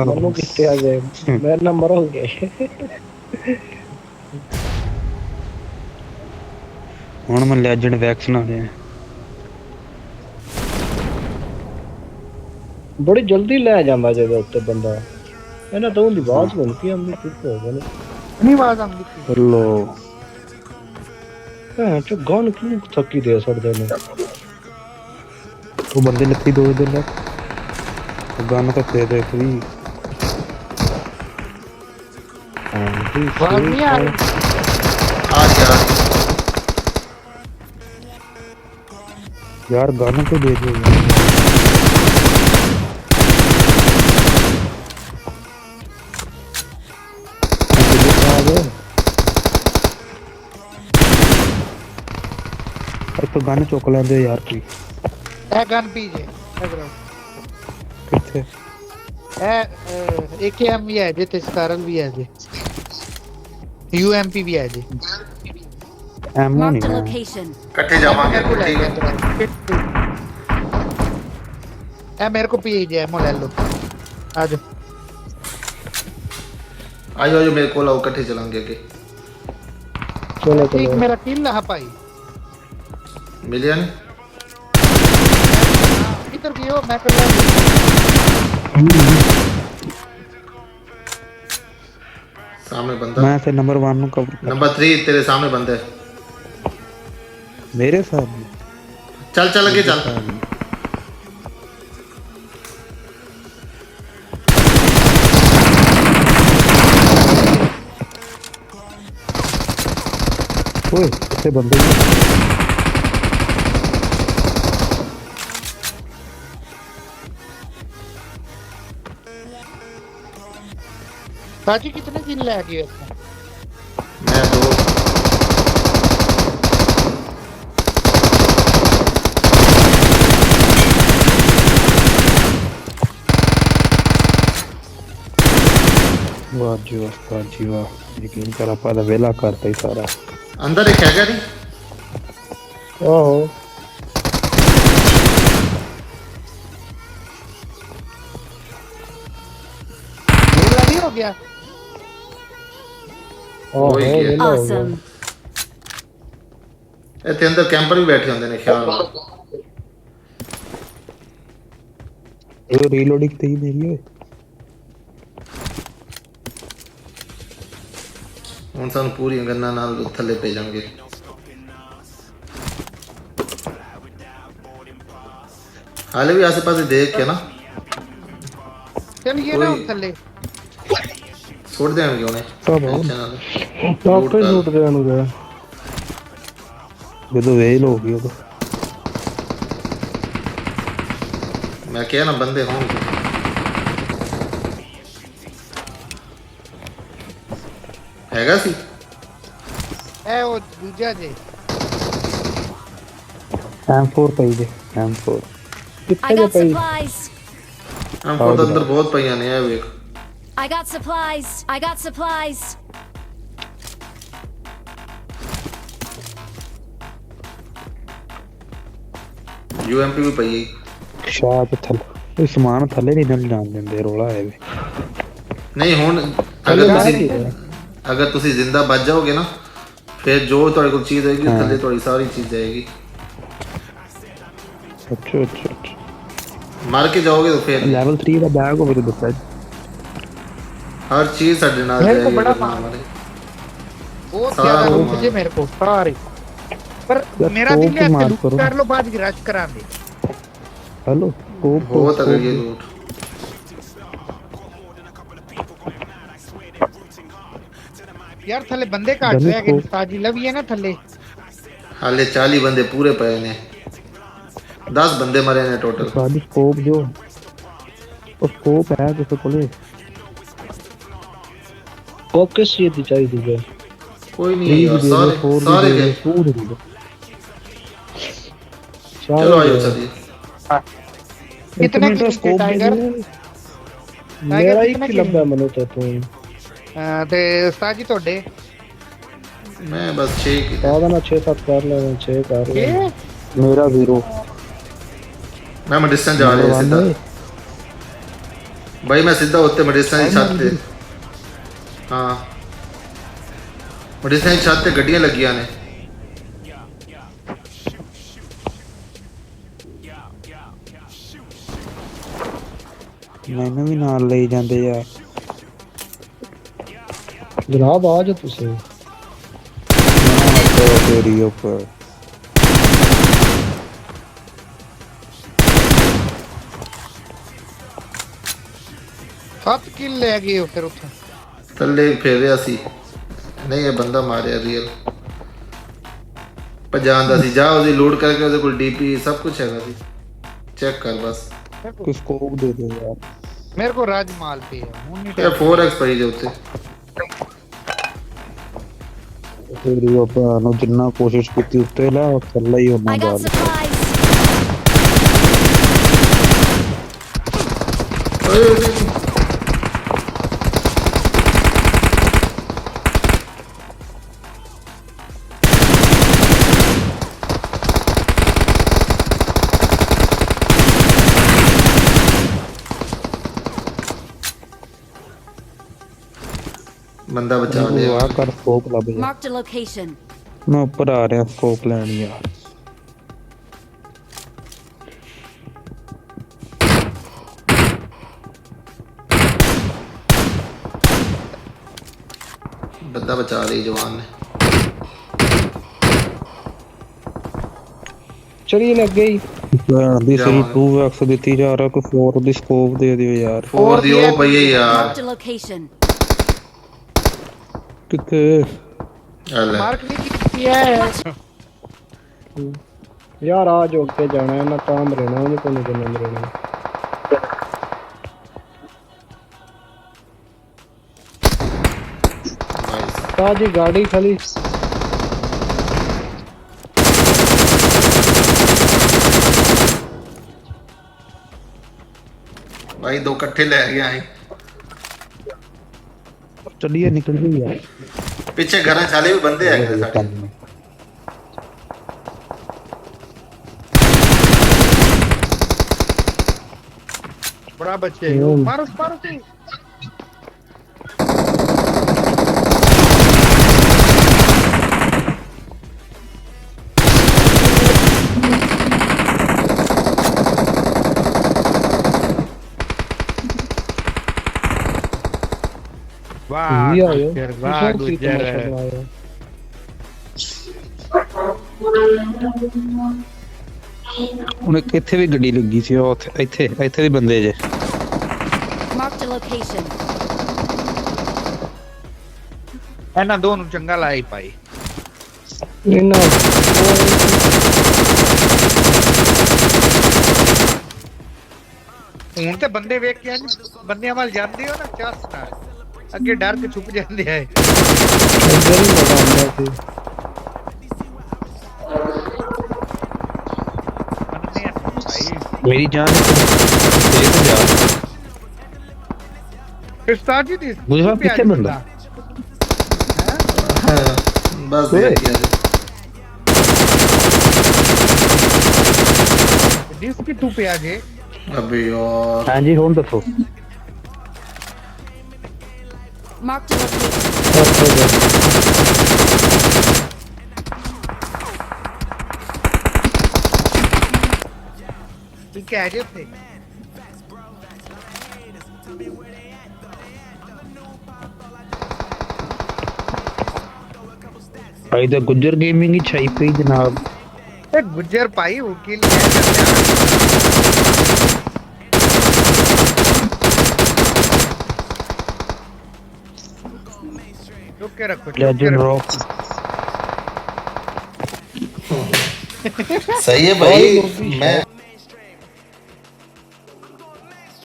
ਮੈਨੂੰ ਕਿੱਥੇ ਆ ਗਏ ਮੇਰਾ ਨੰਬਰ ਹੋ ਗਿਆ ਹੁਣ ਮੈਂ ਲੈਜੈਂਡ ਵੈਕਸ ਨਾ ਦੇ ਬੜੀ ਜਲਦੀ ਲੈ ਜਾਂਦਾ ਜਿਹਦੇ ਉੱਤੇ ਬੰਦਾ ਇਹਨਾਂ ਤੋਂ ਦੀ ਆਵਾਜ਼ ਹੁਣ ਕੀ ਆਉਂਦੀ ਕਿੱਥੇ ਹੋ ਗਏ ਨਹੀਂ ਆਵਾਜ਼ ਆਉਂਦੀ ਲੋ ਹਾਂ ਤੇ ਗਨ ਕਿਉਂ ਥੱਕੀ ਦੇ ਛੱਡਦੇ ਨੇ ਉਹ ਬੰਦੇ ਲੱਤੀ ਦੋ ਦਿਨ ਦਾ ਗਨ ਤਾਂ ਦੇ ਦੇ ਵੀ आवाज नहीं आ रही आ गया यार गन तो दे दो तो गन चुक लेंदे यार कोई ए गन पीजे किथे ए एकेएम भी है जे ते स्कारल भी है जे यूएमपी भी है जी एमओ Marked a नहीं location. इकट्ठे जावांगे ठीक है ए मेरे को पीजे एमओ ले लो आ जाओ आयो आयो मेरे को लाओ इकट्ठे चलेंगे के चलो ठीक चलो मेरा किल रहा भाई मिलिया नहीं इधर की हो मैं कर रहा सामने बंदा मैं फिर नंबर 1 नु कवर नंबर 3 तेरे सामने बंदा है मेरे साथ चल चल के चल ओए कितने बंदे साजी कितने किल ले गए मैं दो वाह जी वाह यकीन कर आपा दा वेला करता ही सारा अंदर एक है क्या नहीं ओहो मेरा नहीं हो गया ओहो वही है। वेला हो गया Awesome. इतने अंदर कैंपर भी बैठे होंगे ने ख्याल ये रीलोडिंग ते ही मेरी है ਹੁਣ ਸਾਨੂੰ ਪੂਰੀ ਗੰਨਾ ਨਾਲ ਥੱਲੇ ਪੈ ਜਾਣਗੇ ਹਾਲੇ ਵੀ ਆਸੇ ਪਾਸੇ ਦੇਖ ਕੇ ਨਾ चल ये ना थल्ले ਛੋੜ ਦੇਣਗੇ ਉਹਨੇ सब टॉप पे लूट गए नु गया ਜਦੋਂ ਵੇਲ ਹੋ ਗਈ ਉਹ ਮੈਂ ਕਿਹਾ ਨਾ ਬੰਦੇ ਹੋਣਗੇ ਹੈਗਾ ਸੀ ए वो दूजा जे M4 ਪਈ ਦੇ M4 I कितने got पे supplies. ਹਮ ਤਾਂ ਅੰਦਰ ਬਹੁਤ ਪਈਆਂ ਨੇ ਇਹ ਵੇਖ I got supplies. I got supplies. ਯੂਐਮਪੀ ਵੀ ਪਈ ਸ਼ਾਇਦ ਥੱਲੇ ਇਹ ਸਮਾਨ ਥੱਲੇ ਨਹੀਂ ਨਾਲ ਜਾਣ ਦਿੰਦੇ ਰੋਲਾ ਹੈ ਵੇ ਨਹੀਂ ਹੁਣ ਅਗਰ ਤੁਸੀਂ ਜ਼ਿੰਦਾ ਬਚ ਜਾਓਗੇ ਨਾ ਫਿਰ ਜੋ ਤੁਹਾਡੇ ਕੋਲ ਚੀਜ਼ ਹੋਏਗੀ ਥੱਲੇ ਤੁਹਾਡੀ ਸਾਰੀ ਚੀਜ਼ ਜਾਏਗੀ ਅੱਛਾ ਮਾਰ ਕੇ ਜਾਓਗੇ ਤਾਂ ਫਿਰ ਲੈਵਲ 3 ਦਾ ਬੈਗ ਹੋਵੇ ਤਾਂ ਦੱਸੋ हर चीज साडे नाल मेरे को जाएगी बड़ा अगर ना मार मारे। बहुत सारा ज्यादा वो लूट जे मेरे को सारे पर यार मेरा तो दिल है मार लूट करो। कर लो बाद में रश करा दे हेलो बहुत अगर ये लूट यार थल्ले बंदे काट रहे हैं साजी लवी है ना थल्ले हाले 40 बंदे पूरे पे ने 10 बंदे मरे ने टोटल सादी स्कोप जो वो स्कोप है जैसे बोले कोप किस चीज की चाहिए थी कोई नहीं है यार सारे सारे के चलो आइए चलिए कितने की स्कोप टाइगर मेरा एक ही लंबा मनो तो तू ते साजी तोड़े मैं बस 6 की सादा ना 6-7 कर ले 6 कर ले ये मेरा 0 मैं डिस्टेंस जा रहा है सीधा भाई मैं सीधा उत्ते मेडिसिन की छत ते हाँ मेडिसिन की छत ते गड्डियां लगियां ने ਮੈਨੂੰ ਵੀ ਨਾਲ ਲਈ ਜਾਂਦੇ ਯਾਰ। ਜਨਾਬ ਆ ਜਾਓ ਤੁਸੀਂ। ਤੇਰੀ ਉੱਪਰ 7 ਕਿੱਲ ਲੈ ਗਏ ਹੋ ਫਿਰ ਉੱਥੋਂ। थल्ले फिर रहा सी नहीं ये बंदा मारिया रियल भजांदा सी जा ਉਹਦੀ ਲੋਡ ਕਰਕੇ ਉਹਦੇ ਕੋਲ ਡੀਪੀ ਸਭ ਕੁਝ ਹੈਗਾ ਸੀ ਚੈੱਕ ਕਰ ਬਸ ਕੋਈ ਸਕੋਪ ਦੇ ਦੇ ਯਾਰ। ਮੇਰੇ ਕੋ ਰਾਜ ਮਾਲ ਪਈ ਹੈ ਹੁਣ ਨਹੀਂ ਇਹ 4x ਪਈ ਦੇ ਉੱਤੇ ਤੇਰੀ ਉੱਪਰ ਨੂੰ ਜਿੰਨਾ ਕੋਸ਼ਿਸ਼ ਕੀਤੀ ਉੱਤੇ ਲਾ ਥੱਲੇ ਹੀ ਹੋਣਾ I got ਗੱਲ। supplies. ਓਏ बंदा बचा लिया ਆ ਕਰ ਸਕੋਪ ਲੱਭ ਜਾ। Marked a location. ਮੈਂ ਉੱਪਰ ਆ ਰਿਹਾ ਸਕੋਪ ਲੈਣ ਯਾਰ। बंदा बचा रही जवान ने ਚੜੀ ਲੱਗ ਗਈ। ਦੀ ਸਹੀ 2x ਦਿੱਤੀ ਜਾ ਰਿਹਾ ਕੋਈ 4 ਦੀ ਸਕੋਪ ਦੇ ਦਿਓ ਯਾਰ। 4 ਦੀ ਉਹ ਪਈ ਹੈ ਯਾਰ Marked a location. ਕਿੱਥੇ ਲੈ ਮਾਰਕ ਨਹੀਂ ਕੀਤੀ ਹੈ। ਯਾਰ ਆ ਜੋ ਉੱਤੇ ਜਾਣਾ ਹੈ ਨਾ ਤਾਂ ਮਰਣਾ ਉਹਨੇ ਕੋਈ ਨਹੀਂ ਮਰਣਾ। ताजी गाड़ी खाली भाई दो कट्ठे ले गया है ਚੱਲੀਏ ਨਿਕਲ ਗਈ ਯਾਰ। पीछे घर चाले भी बंदे है साडे बड़ा बच्चे मारो मारो तू वाह ये आयो गुजर, वाह गुजर ਉਹਨੇ ਇੱਥੇ ਵੀ ਗੱਡੀ ਲੱਗੀ ਸੀ ਉਹ ਇੱਥੇ ਇੱਥੇ ਵੀ ਬੰਦੇ ਜੇ। Marked a location. ਇਹਨਾਂ ਦੋ ਨੂੰ ਚੰਗਾ ਲਾਈ ਪਾਈ इना ਹੁਣ ਤੇ ਬੰਦੇ ਵੇਖ ਕੇ ਬੰਦਿਆਂ ਵੱਲ ਜਾਂਦੇ ਹੋ ਨਾ ਚਾਸ ਨਾਲ ਅੱਗੇ ਡਰ ਕੇ ਛੁਪ ਜਾਂਦੇ ਆ अंदर ही मजा आंदा सी। ਮੇਰੀ ਜਾਨ ਤੇ ਜਾ ਕਿਸਤਾ ਜੀ ਦੀ ਮੁਝੇ ਪਿੱਛੇ ਬੰਦਾ बस दे दिया डिस्क की टू पे आ गए अबे यार ਹਾਂਜੀ ਹੁਣ ਦੱਸੋ। Marked a location. ठीक है जे थे ਭਾਈ ਤਾਂ ਗੁੱਜਰ ਗੇਮਿੰਗ ਹੀ ਛਾਈ ਪਈ ਜਨਾਬ। ए गुज्जर भाई वकील क्या करते हैं रुक के रखो ਲੈਜੈਂਡ ਰੌਕ सही है भाई मैं